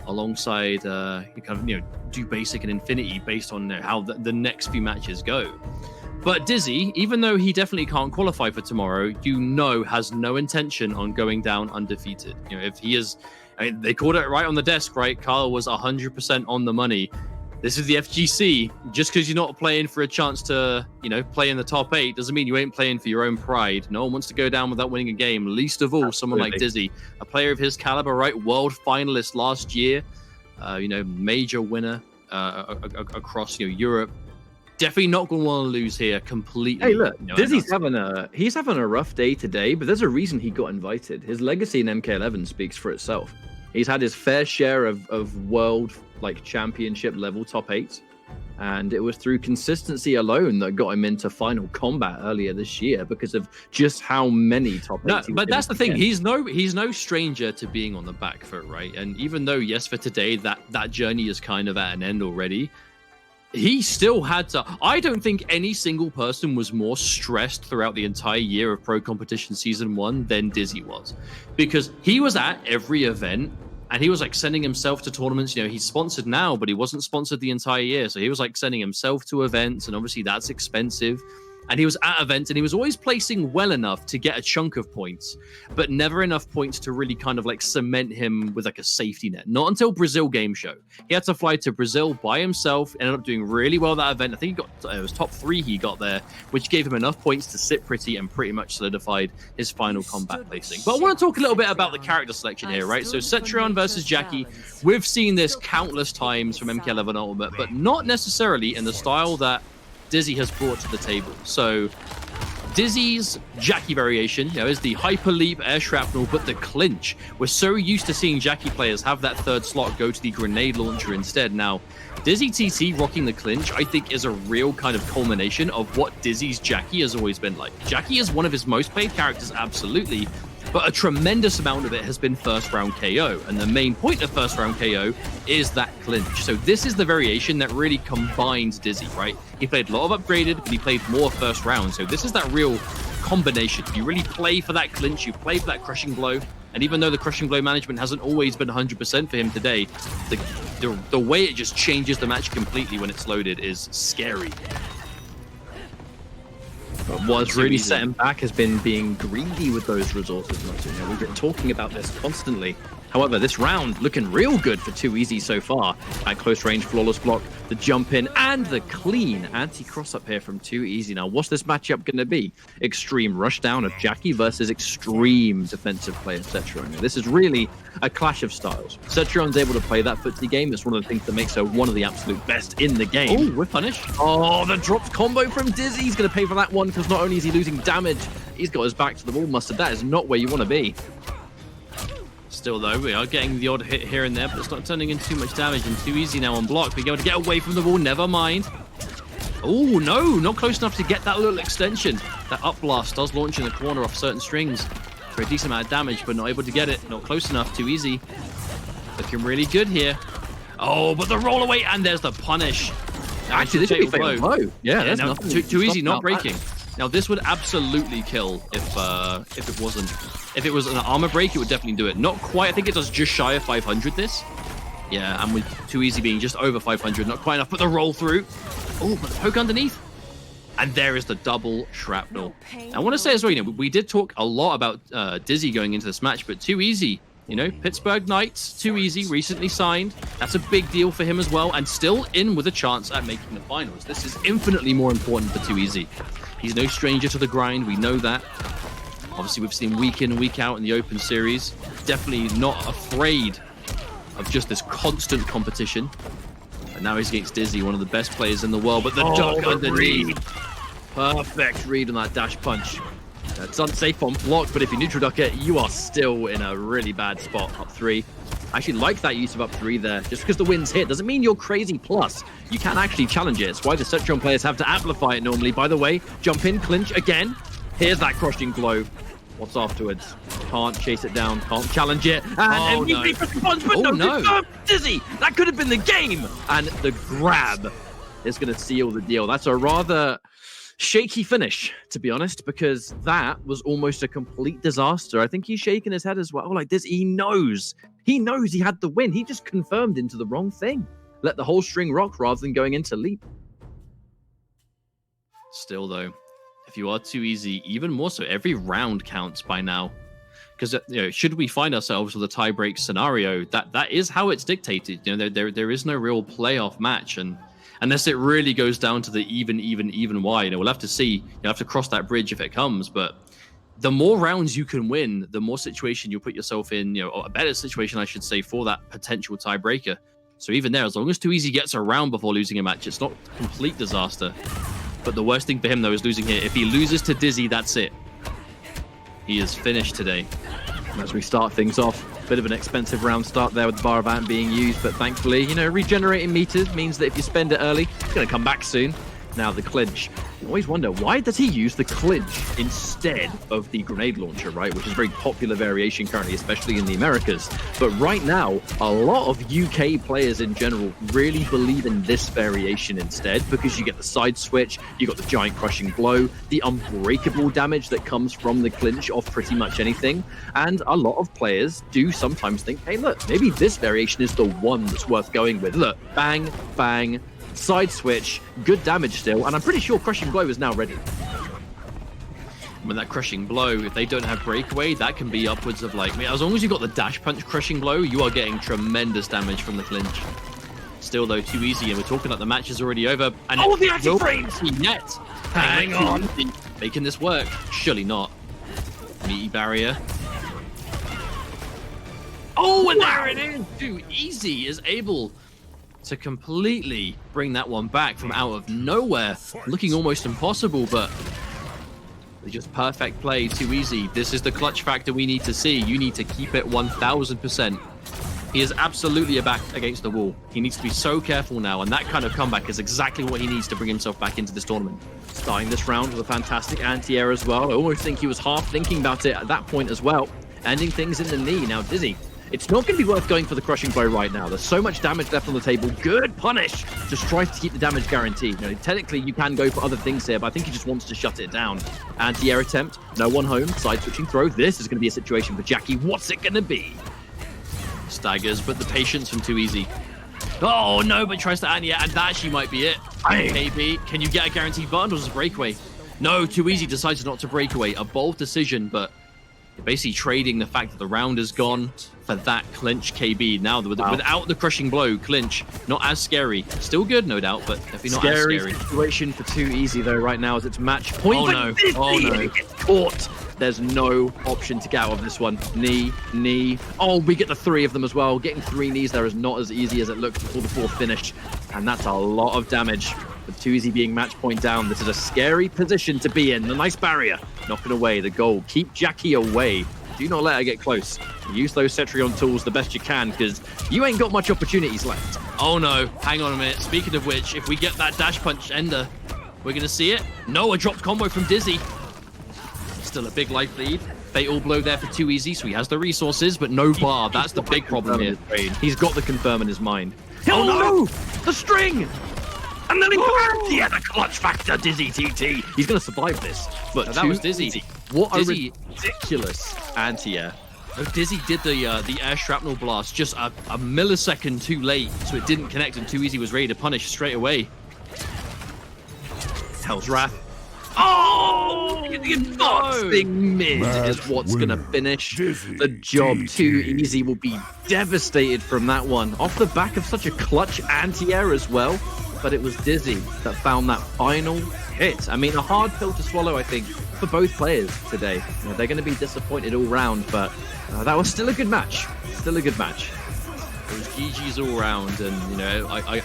alongside do basic and infinity based on how the next few matches go. But Dizzy, even though he definitely can't qualify for tomorrow, has no intention on going down undefeated. If he is, they called it right on the desk, right? Carl was 100% on the money. This is the FGC. Just because you're not playing for a chance to, play in the top 8 doesn't mean you ain't playing for your own pride. No one wants to go down without winning a game, least of all someone like Dizzy, a player of his caliber, right? World finalist last year, major winner across Europe. Definitely not going to want to lose here completely. Hey, look, Dizzy's having a rough day today, but there's a reason he got invited. His legacy in MK11 speaks for itself. He's had his fair share of world championship level top 8, and it was through consistency alone that got him into Final Combat earlier this year because of just how many top 8s. No, but that's the thing. He's no stranger to being on the back foot, right? And even though for today that journey is kind of at an end already. He still had to. I don't think any single person was more stressed throughout the entire year of Pro Competition Season 1 than Dizzy was. Because he was at every event and he was sending himself to tournaments. He's sponsored now, but he wasn't sponsored the entire year. So he was sending himself to events, and obviously that's expensive. And he was at events and he was always placing well enough to get a chunk of points, but never enough points to really kind of cement him with a safety net. Not until Brazil game show. He had to fly to Brazil by himself, ended up doing really well that event. I think it was top 3 he got there, which gave him enough points to sit pretty and pretty much solidified his Final Combat placing. But I want to talk a little bit about the character selection here, right? So Cetrion versus Jackie. We've seen this countless times from MK11 Ultimate, but not necessarily in the style that Dizzy has brought to the table. So Dizzy's Jackie variation, is the Hyper Leap Air Shrapnel, but the clinch. We're so used to seeing Jackie players have that third slot go to the grenade launcher instead. Now, DizzyTT rocking the clinch, I think, is a real kind of culmination of what Dizzy's Jackie has always been like. Jackie is one of his most played characters, absolutely, but a tremendous amount of it has been first round KO. And the main point of first round KO is that clinch. So this is the variation that really combines Dizzy, right? He played a lot of upgraded, but he played more first round. So this is that real combination. You really play for that clinch, you play for that crushing blow. And even though the crushing blow management hasn't always been 100% for him today, the way it just changes the match completely when it's loaded is scary. But what's really set him back has been being greedy with those resources. We've been talking about this constantly. However, this round looking real good for 2easy so far. At close range, flawless block, the jump in, and the clean anti-cross up here from 2easy. Now, what's this matchup going to be? Extreme rushdown of Jackie versus extreme defensive play of Cetrion. This is really a clash of styles. Cetrion's able to play that footsie game. It's one of the things that makes her one of the absolute best in the game. Oh, we're punished. Oh, the dropped combo from Dizzy. He's going to pay for that one because not only is he losing damage, he's got his back to the wall, Mustard. That is not where you want to be. Still, though, we are getting the odd hit here and there, but it's not turning in too much damage, and 2easy now on block. Being able to get away from the wall, never mind. Oh, no, not close enough to get that little extension. That up blast does launch in the corner off certain strings for a decent amount of damage, but not able to get it. Not close enough, 2easy. Looking really good here. Oh, but the roll away, and there's the punish. Actually, this should be fatal blow. Yeah, that's now, nothing. 2easy not breaking. Now, this would absolutely kill if it wasn't. If it was an armor break, it would definitely do it. Not quite. I think it does just shy of 500 this. Yeah, and with 2easy being just over 500, not quite enough. But the roll through. Oh, but the poke underneath. And there is the double shrapnel. I want to say as well, we did talk a lot about Dizzy going into this match, but 2easy, Pittsburgh Knights, 2easy, recently signed. That's a big deal for him as well, and still in with a chance at making the finals. This is infinitely more important for 2easy. He's no stranger to the grind, we know that. Obviously, we've seen week in and week out in the Open Series. Definitely not afraid of just this constant competition. And now he's against Dizzy, one of the best players in the world, but the duck underneath. Perfect read on that dash punch. It's unsafe on block, but if you neutral duck it, you are still in a really bad spot. Up 3. I actually like that use of up 3 there. Just because the wind's hit doesn't mean you're crazy. Plus, you can actually challenge it. It's why the Cetrion players have to amplify it normally. By the way, jump in, clinch again. Here's that crushing blow. What's afterwards? Can't chase it down, can't challenge it. And MVP for the punch, but no, Dizzy! That could have been the game! And the grab is going to seal the deal. That's a rather Shaky finish, to be honest, because that was almost a complete disaster. I think he's shaking his head as well. Like this, he knows he had the win. He just confirmed into the wrong thing. Let the whole string rock rather than going into leap. Still, though, if you are too easy, even more so, every round counts by now. Because should we find ourselves with a tie-break scenario, that is how it's dictated. There is no real playoff match, and unless it really goes down to the even why, we'll have to see. You'll have to cross that bridge if it comes. But the more rounds you can win, the more situation you'll put yourself in, or a better situation, I should say, for that potential tiebreaker. So even there, as long as Too Easy gets a round before losing a match, it's not a complete disaster. But the worst thing for him, though, is losing here. If he loses to Dizzy, that's it. He is finished today. As we start things off, bit of an expensive round start there with the bar of ant being used, but thankfully, regenerating meters means that if you spend it early, it's going to come back soon. Now the clinch. I always wonder, why does he use the clinch instead of the grenade launcher, right? Which is a very popular variation currently, especially in the Americas. But right now, a lot of UK players in general really believe in this variation instead, because you get the side switch, you got the giant crushing blow, the unbreakable damage that comes from the clinch off pretty much anything. And a lot of players do sometimes think, hey, look, maybe this variation is the one that's worth going with. Look, bang, bang, side switch, good damage still, and I'm pretty sure Crushing Blow is now ready. With that Crushing Blow, if they don't have Breakaway, that can be upwards of as long as you've got the Dash Punch Crushing Blow, you are getting tremendous damage from the clinch. Still, though, Too Easy, and we're talking like the match is already over. And the anti-frames! Net! Hang on! Making this work? Surely not. Meaty barrier. Oh, and there it is! Too Easy is able to completely bring that one back from out of nowhere, looking almost impossible, but just perfect play. Too Easy. This is the clutch factor we need to see. You need to keep it 1000%. He is absolutely a back against the wall. He needs to be so careful now, and that kind of comeback is exactly what he needs to bring himself back into this tournament. Starting this round with a fantastic anti-air as well. I almost think he was half thinking about it at that point as well. Ending things in the knee. Now Dizzy, it's not going to be worth going for the Crushing Blow right now. There's so much damage left on the table. Good punish. Just tries to keep the damage guaranteed. Technically, you can go for other things here, but I think he just wants to shut it down. Anti-air attempt. No one home. Side switching throw. This is going to be a situation for Jackie. What's it going to be? Staggers, but the patience from Too Easy. Oh, no, but tries to anti-air, and that actually might be it. Maybe. Can you get a guaranteed button or just breakaway? No, Too Easy decides not to break away. A bold decision, but basically trading the fact that the round is gone for that clinch KB. Now, without the Crushing Blow, clinch, not as scary. Still good, no doubt, but definitely not as scary. Scary situation for Too Easy, though, right now, as it's match point. Oh, no. Oh, no. Gets caught. There's no option to get out of this one. Knee, knee. Oh, we get the three of them as well. Getting 3 knees there is not as easy as it looked before the 4th finish. And that's a lot of damage. With Too Easy being match point down, this is a scary position to be in. The nice barrier. Knocking away the goal. Keep Jackie away. Do not let her get close. Use those Cetrion tools the best you can, because you ain't got much opportunities left. Oh no, hang on a minute. Speaking of which, if we get that dash punch ender, we're going to see it. No, a dropped combo from Dizzy. Still a big life lead. Fatal blow there for Too Easy, so he has the resources, but no bar. That's the big problem here. He's got the confirm in his mind. Oh no! The string! And then he the clutch factor, DizzyTT. He's going to survive this. But that was Dizzy. What a ridiculous anti-air. Dizzy did the air shrapnel blast just a millisecond too late, so it didn't connect, and Too Easy was ready to punish straight away. Hell's Wrath. Oh! The advancing mid is what's going to finish the job. Too Easy will be devastated from that one. Off the back of such a clutch anti-air as well. But it was Dizzy that found that final hit. I mean, a hard pill to swallow, I think, for both players today. They're going to be disappointed all round, but that was still a good match. Still a good match. It was GG's all round, and I